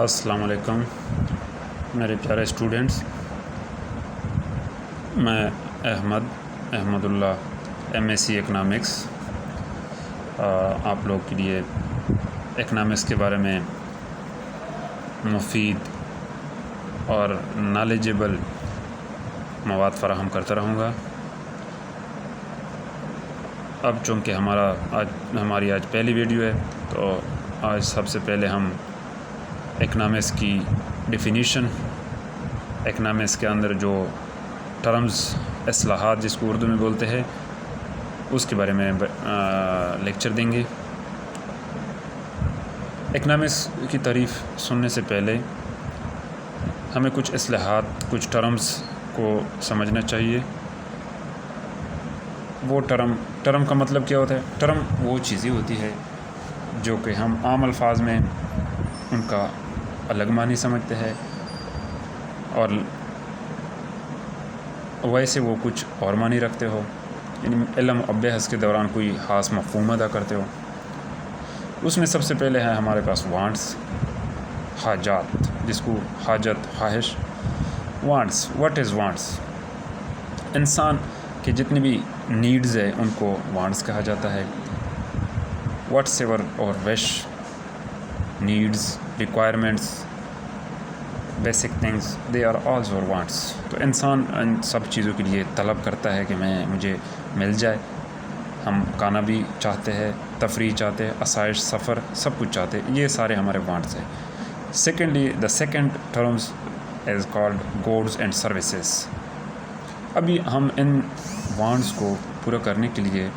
السلام علیکم میرے پیارے اسٹوڈنٹس، میں احمد اللہ MSc اکنامکس آپ لوگ کے لیے اکنامکس کے بارے میں مفید اور نالجبل مواد فراہم کرتا رہوں گا۔ اب چونکہ ہماری آج پہلی ویڈیو ہے، تو آج سب سے پہلے ہم اکنامکس کی ڈیفینیشن، اکنامکس کے اندر جو ٹرمز، اصلاحات جس کو اردو میں بولتے ہیں، اس کے بارے میں لیکچر دیں گے۔ اکنامکس کی تعریف سننے سے پہلے ہمیں کچھ اصلاحات، کچھ ٹرمز کو سمجھنا چاہیے۔ وہ ٹرم کا مطلب کیا ہوتا ہے؟ ٹرم وہ چیزیں ہوتی ہے جو کہ ہم عام الفاظ میں ان کا الگ معنی سمجھتے ہیں، اور ویسے وہ کچھ اور معنی رکھتے ہو، یعنی علم و بحث کے دوران کوئی خاص مفہوم ادا کرتے ہو۔ اس میں سب سے پہلے ہے ہمارے پاس وانٹس، حاجات، جس کو حاجت، خواہش، وانٹس۔ What is wants? انسان کے جتنے بھی نیڈز ہیں ان کو وانٹس کہا جاتا ہے۔ واٹس ایور اور wish, needs, requirements, basic things, they are also wants. تو انسان ان سب چیزوں کے لیے طلب کرتا ہے کہ مجھے مل جائے۔ ہم کھانا بھی چاہتے ہیں، تفریح چاہتے ہیں، آسائش، سفر، سب کچھ چاہتے ہیں۔ یہ سارے ہمارے وانٹس ہیں۔ Secondly, the second terms is called goods and services. ابھی ہم ان وانٹس کو پورا کرنے کے لیے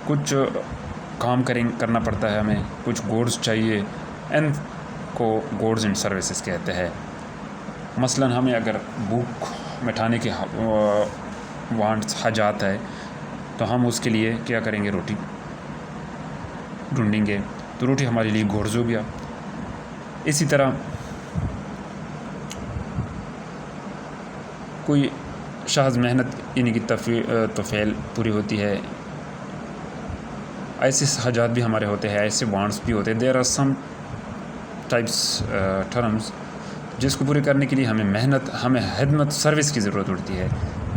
کچھ کام کرنا پڑتا ہے، ہمیں کچھ گوڈز چاہیے، ان کو گوڈز اینڈ سروسز کہتے ہیں۔ مثلا ہمیں اگر بھوک مٹانے کے وانٹس، حاجات ہے، تو ہم اس کے لیے کیا کریں گے؟ روٹی ڈھونڈیں گے، تو روٹی ہمارے لیے گوڈز ہو گیا۔ اسی طرح کوئی شخص محنت یعنی کہ توفیل پوری ہوتی ہے، ایسے حاجات بھی ہمارے ہوتے ہیں، ایسے وانٹس بھی ہوتے ہیں۔ There are some types terms جس کو پورے کرنے کے لیے ہمیں محنت، ہمیں خدمت، سروس کی ضرورت پڑتی ہے۔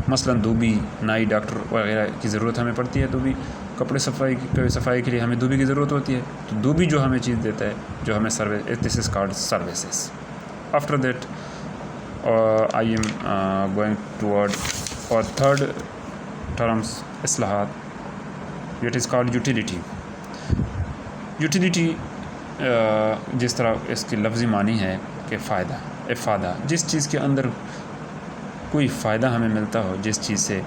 مثلا دھوبی، نائی، ڈاکٹر وغیرہ کی ضرورت ہمیں پڑتی ہے۔ دھوبی، کپڑے صفائی کے لیے ہمیں دھوبی کی ضرورت ہوتی ہے، تو دھوبی جو ہمیں چیز دیتا ہے، جو ہمیں service, this is called services. After that I am going toward اور تھرڈ ٹرمز، اصلاحات، it is called utility. Utility جس طرح اس کی لفظی معنی ہے کہ فائدہ، افادہ، جس چیز کے اندر کوئی فائدہ ہمیں ملتا ہو، جس چیز سے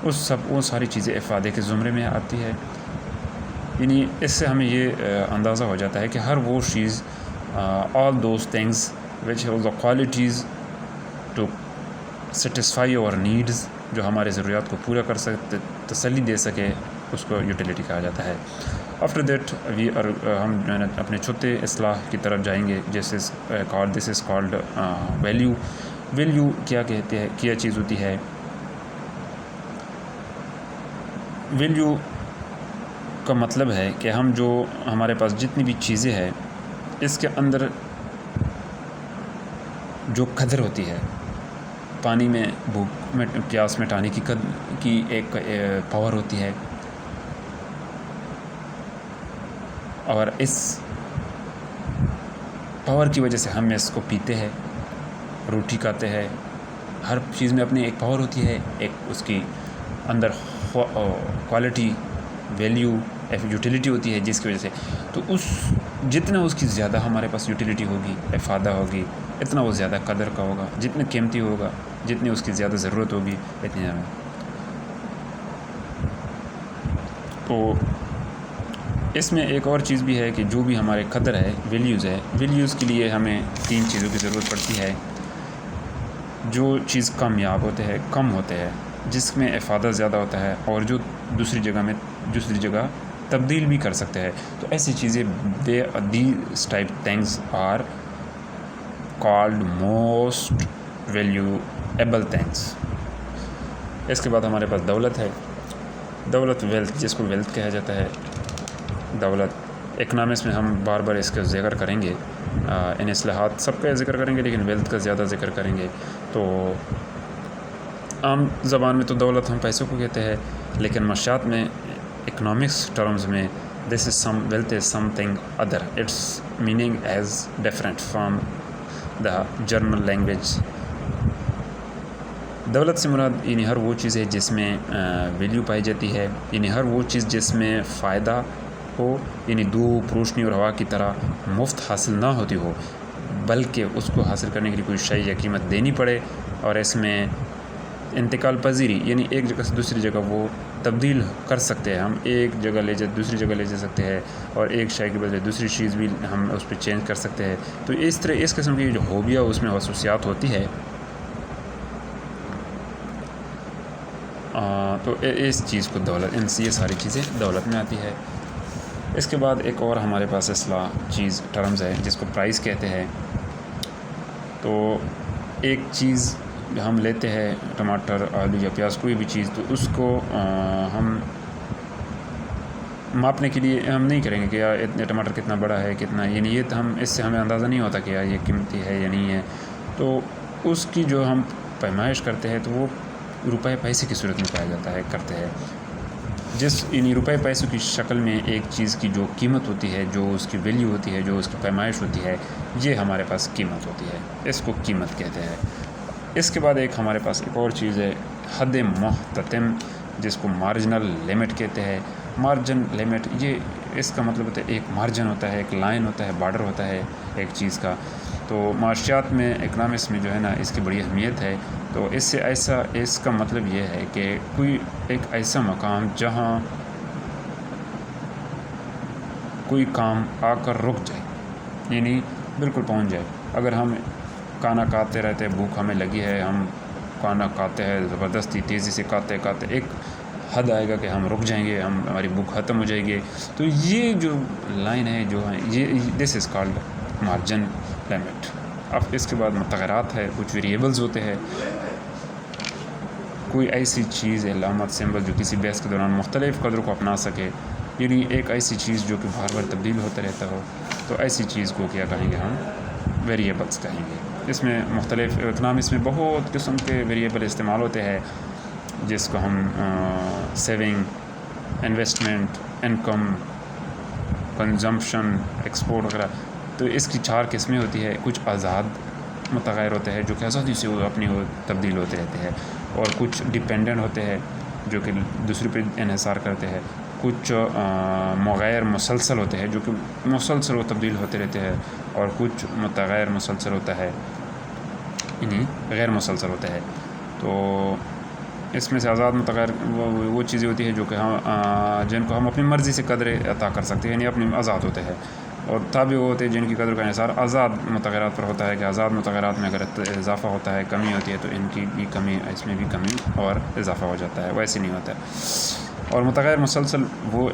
وہ ساری چیزیں افادے کے زمرے میں آتی ہے۔ یعنی اس سے ہمیں یہ اندازہ ہو جاتا ہے کہ ہر وہ چیز، all those things which have the qualities to satisfy our needs, جو ہمارے ضروریات کو پورا کر سکتے، تسلی دے سکے، اس کو یوٹیلیٹی کہا جاتا ہے۔ آفٹر دیٹ ہم اپنے چھوٹے اصلاح کی طرف جائیں گے، دس از کالڈ ویلیو۔ ویلیو کیا کہتے ہیں؟ کیا چیز ہوتی ہے؟ ویلیو کا مطلب ہے کہ جو ہمارے پاس جتنی بھی چیزیں ہیں، اس کے اندر جو قدر ہوتی ہے، پانی میں بھوک میں پیاس مٹانے کی ایک پاور ہوتی ہے، اور اس پاور کی وجہ سے ہم اس کو پیتے ہیں، روٹی کھاتے ہیں۔ ہر چیز میں اپنی ایک پاور ہوتی ہے، ایک اس کی اندر کوالٹی، ویلیو، یوٹیلیٹی ہوتی ہے، جس کی وجہ سے تو جتنا اس کی زیادہ ہمارے پاس یوٹیلیٹی ہوگی، افادہ ہوگی، اتنا وہ زیادہ قدر کا ہوگا، جتنا قیمتی ہوگا، جتنی اس کی زیادہ ضرورت ہوگی، اتنی زیادہ۔ تو اس میں ایک اور چیز بھی ہے کہ جو بھی ہمارے قدر ہے، ویلیوز ہے، ویلیوز کے لیے ہمیں 3 چیزوں کی ضرورت پڑتی ہے۔ جو چیز کامیاب کم ہوتے ہیں، جس میں افادہ زیادہ ہوتا ہے، اور جو دوسری جگہ تبدیل بھی کر سکتے ہیں، تو ایسی چیزیں these type things are called most valuable things. اس کے بعد ہمارے پاس دولت ہے۔ دولت، ویلتھ، جس کو ویلتھ کہا جاتا ہے۔ دولت اکنامکس میں ہم بار بار اس کا ذکر کریں گے، ان اصلاحات سب کا ذکر کریں گے، لیکن ویلتھ کا زیادہ ذکر کریں گے۔ تو عام زبان میں تو دولت ہم پیسوں کو کہتے ہیں، لیکن معاشیات میں اکنامکس ٹرمز میں this is some wealth is something other, its meaning is different from the general language. دولت سے مراد یعنی ہر وہ چیز ہے جس میں ویلیو پائی جاتی ہے، یعنی ہر وہ چیز جس میں فائدہ ہو، یعنی دھوپ، روشنی اور ہوا کی طرح مفت حاصل نہ ہوتی ہو، بلکہ اس کو حاصل کرنے کے لیے کوئی شے یا قیمت دینی پڑے، اور اس میں انتقال پذیری یعنی ایک جگہ سے دوسری جگہ وہ تبدیل کر سکتے ہیں، ہم ایک جگہ دوسری جگہ لے جا سکتے ہیں، اور ایک شے کے بدلے دوسری چیز بھی ہم اس پہ چینج کر سکتے ہیں۔ تو اس طرح اس قسم کی جو خوبیاں اس میں خصوصیات ہوتی ہے، تو اس چیز کو دولت، یہ ساری چیزیں دولت میں آتی ہے۔ اس کے بعد ایک اور ہمارے پاس اصطلاح چیز ٹرمز ہے جس کو پرائس کہتے ہیں۔ تو ایک چیز ہم لیتے ہیں، ٹماٹر، آلو یا پیاز، کوئی بھی چیز، تو اس کو ہم ماپنے کے لیے ہم نہیں کریں گے کہ یار اتنے ٹماٹر کتنا بڑا ہے، کتنا، یعنی یہ تو ہم اس سے ہمیں اندازہ نہیں ہوتا کہ یار یہ قیمتی ہے یا نہیں ہے۔ تو اس کی جو ہم پیمائش کرتے ہیں تو وہ روپے پیسے کی صورت میں پایا جاتا ہے، کرتے ہیں، یعنی روپے پیسوں کی شکل میں ایک چیز کی جو قیمت ہوتی ہے، جو اس کی ویلیو ہوتی ہے، جو اس کی پیمائش ہوتی ہے، یہ ہمارے پاس قیمت ہوتی ہے، اس کو قیمت کہتے ہیں۔ اس کے بعد ایک ہمارے پاس ایک اور چیز ہے حد محتتم، جس کو مارجنل لمٹ کہتے ہیں۔ مارجن لمٹ، یہ اس کا مطلب ہوتا ہے ایک مارجن ہوتا ہے، ایک لائن ہوتا ہے، بارڈر ہوتا ہے ایک چیز کا۔ تو معاشیات میں، اکنامکس میں جو ہے نا، اس کی بڑی اہمیت ہے۔ تو اس کا مطلب یہ ہے کہ کوئی ایک ایسا مقام جہاں کوئی کام آ کر رک جائے، یعنی بالکل پہنچ جائے۔ اگر ہم کھانا کھاتے رہتے، بھوک ہمیں لگی ہے، ہم کھانا کھاتے ہیں زبردستی تیزی سے کھاتے ایک حد آئے گا کہ ہم رک جائیں گے، ہماری بھوک ختم ہو جائے گی۔ تو یہ جو لائن ہے، جو ہے، یہ دس از کالڈ مارجن لمٹ۔ اب اس کے بعد متغیرات ہے، کچھ ویریبلز ہوتے ہیں، کوئی ایسی چیز، علامت، سمبل جو کسی بحث کے دوران مختلف قدروں کو اپنا سکے، یعنی ایک ایسی چیز جو کہ بار بار تبدیل ہوتا رہتا ہو، تو ایسی چیز کو کیا کہیں گے؟ ہم ویریبلز کہیں گے۔ اس میں مختلف اکنامکس میں بہت قسم کے ویریبل استعمال ہوتے ہیں، جس کو ہم saving, investment, income, consumption, export وغیرہ۔ تو اس کی 4 قسمیں ہوتی ہے۔ کچھ آزاد متغیر ہوتے ہیں جو کہ آزادی سے اپنی تبدیل ہوتے رہتے ہیں، اور کچھ ڈیپینڈنٹ ہوتے ہیں جو کہ دوسرے پہ انحصار کرتے ہیں۔ کچھ مغیر مسلسل ہوتے ہیں جو کہ مسلسل وہ تبدیل ہوتے رہتے ہیں، اور کچھ متغیر مسلسل ہوتا ہے، یعنی غیر مسلسل ہوتا ہے۔ تو اس میں سے آزاد متغیر وہ چیزیں ہوتی ہیں جو کہ جن کو ہم اپنی مرضی سے قدریں عطا کر سکتے ہیں، یعنی اپنے آزاد ہوتے ہیں، اور تابع وہ ہوتے ہیں جن کی قدر کا انحصار آزاد متغیرات پر ہوتا ہے، کہ آزاد متغیرات میں اگر اضافہ ہوتا ہے، کمی ہوتی ہے، تو ان کی بھی کمی، اس میں بھی کمی اور اضافہ ہو جاتا ہے، ویسے نہیں ہوتا ہے۔ اور متغیر مسلسل وہ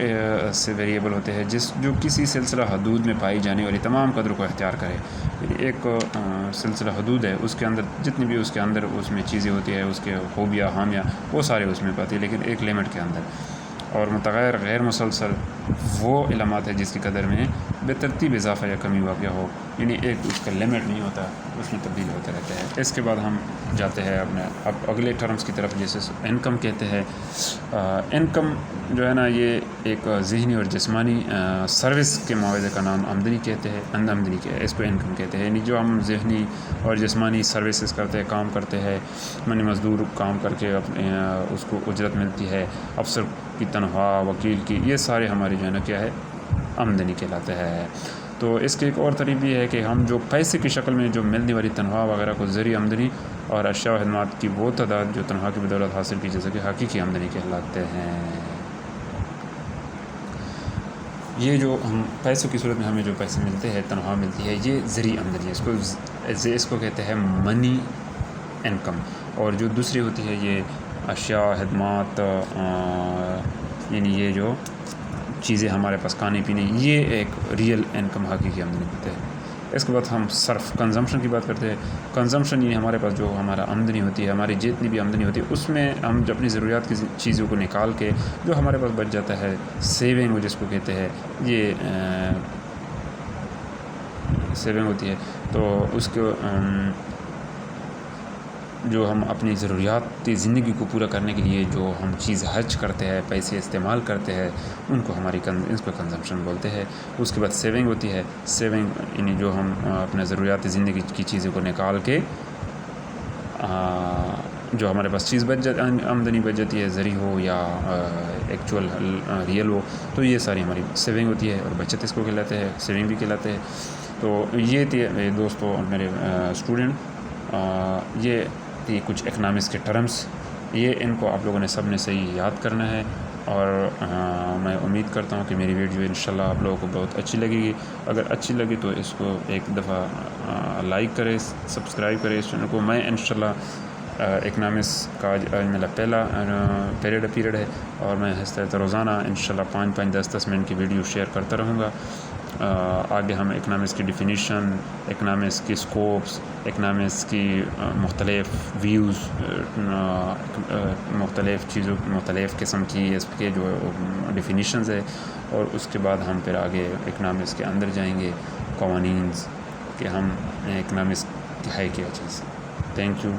سے ویریبل ہوتے ہیں جو کسی سلسلہ حدود میں پائی جانے والی تمام قدروں کو اختیار کرے، یعنی ایک سلسلہ حدود ہے، اس کے اندر جتنی بھی اس میں چیزیں ہوتی ہیں، اس کے خوبیاں، خامیاں، وہ سارے اس میں پاتی ہے، لیکن ایک لمٹ کے اندر۔ اور متغیر غیر مسلسل وہ علامات ہے جس کی قدر میں بے ترتیب اضافہ یا کمی واقع ہو، یعنی ایک اس کا لمٹ نہیں ہوتا، اس میں تبدیل ہوتے رہتے ہیں۔ اس کے بعد ہم جاتے ہیں اب اگلے ٹرمز کی طرف، جیسے انکم کہتے ہیں۔ انکم جو ہے نا، یہ ایک ذہنی اور جسمانی سروس کے معاوضے کا نام آمدنی کہتے ہیں، آمدنی اس کو انکم کہتے ہیں، یعنی جو ہم ذہنی اور جسمانی سروسز کرتے ہیں، کام کرتے ہیں، منی مزدور کام کر کے اس کو اجرت ملتی ہے، افسر کی تنخواہ، وکیل کی، یہ سارے ہماری جو ہے نا کیا ہے، آمدنی کہلاتے ہیں۔ تو اس کے ایک اور طریق یہ ہے کہ ہم جو پیسے کی شکل میں جو ملنے والی تنخواہ وغیرہ کو زرعی آمدنی، اور اشیاء و خدمات کی وہ تعداد جو تنخواہ کی بدولت حاصل کی جا سکے، حقیقی آمدنی کہلاتے ہیں۔ یہ جو ہم پیسوں کی صورت میں ہمیں جو پیسے ملتے ہیں، تنخواہ ملتی ہے، یہ زرعی آمدنی ہے، اس کو کہتے ہیں منی انکم۔ اور جو دوسری ہوتی ہے، یہ اشیاء، خدمات، یعنی یہ جو چیزیں ہمارے پاس کھانے پینے، یہ ایک ریئل انکم، حقیقی آمدنی ہوتے ہیں۔ اس کے بعد ہم صرف کنزمپشن کی بات کرتے ہیں. کنزمپشن یہ ہمارے پاس جو ہمارا آمدنی ہوتی ہے، ہماری جتنی بھی آمدنی ہوتی ہے اس میں ہم جو اپنی ضروریات کی چیزوں کو نکال کے جو ہمارے پاس بچ جاتا ہے، سیونگ جس کو کہتے ہیں، یہ سیونگ ہوتی ہے. تو اس کو جو ہم اپنی ضروریاتی زندگی کو پورا کرنے کے لیے جو ہم چیز خرچ کرتے ہیں، پیسے استعمال کرتے ہیں، ان کو اس کو کنزمپشن بولتے ہیں. اس کے بعد سیونگ ہوتی ہے. سیونگ یعنی جو ہم اپنے ضروریاتی زندگی کی چیزوں کو نکال کے جو ہمارے پاس چیز آمدنی بچ جاتی ہے، زرعی ہو یا ایکچوئل ریئل ہو، تو یہ ساری ہماری سیونگ ہوتی ہے. اور بچت اس کو کہلاتے ہیں، سیونگ بھی کہلاتے ہیں. تو یہ تھے میرے دوستوں اور میرے اسٹوڈنٹ، یہ تھی کچھ اکنامکس کے ٹرمز. یہ ان کو آپ لوگوں نے سب نے صحیح یاد کرنا ہے. اور میں امید کرتا ہوں کہ میری ویڈیو انشاءاللہ آپ لوگوں کو بہت اچھی لگے گی. اگر اچھی لگی تو اس کو ایک دفعہ لائک کریں، سبسکرائب کریں اس چینل کو. میں انشاءاللہ اکنامکس کا آج میرا پہلا پیریڈ ہے، اور میں اس طرح روزانہ انشاءاللہ 5-5 10-10 منٹ کی ویڈیو شیئر کرتا رہوں گا. آگے ہم اکنامکس کی ڈیفینیشن، اکنامکس کی اسکوپس، اکنامکس کی مختلف ویوز، مختلف چیزوں، مختلف قسم کی اس کے جو ڈیفینیشنز ہے، اور اس کے بعد ہم پھر آگے اکنامکس کے اندر جائیں گے، قوانین کہ ہم اکنامکس ہے کیا چیز. Thank you.